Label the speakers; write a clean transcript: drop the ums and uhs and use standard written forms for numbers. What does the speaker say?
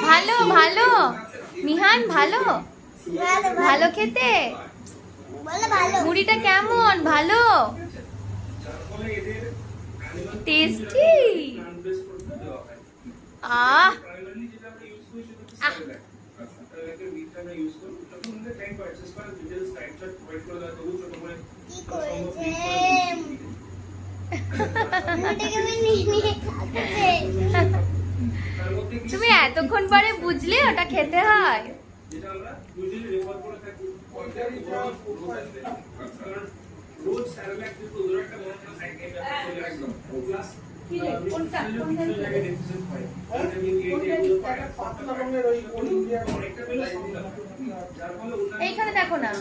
Speaker 1: ভালো ভালো মিহান, ভালো ভালো খেতে। মুড়িটা কেমন? ভালো, টেস্টি। আহ তুমি এতক্ষণ পরে বুঝলে ওটা খেতে হয়। এইখানে দেখো না।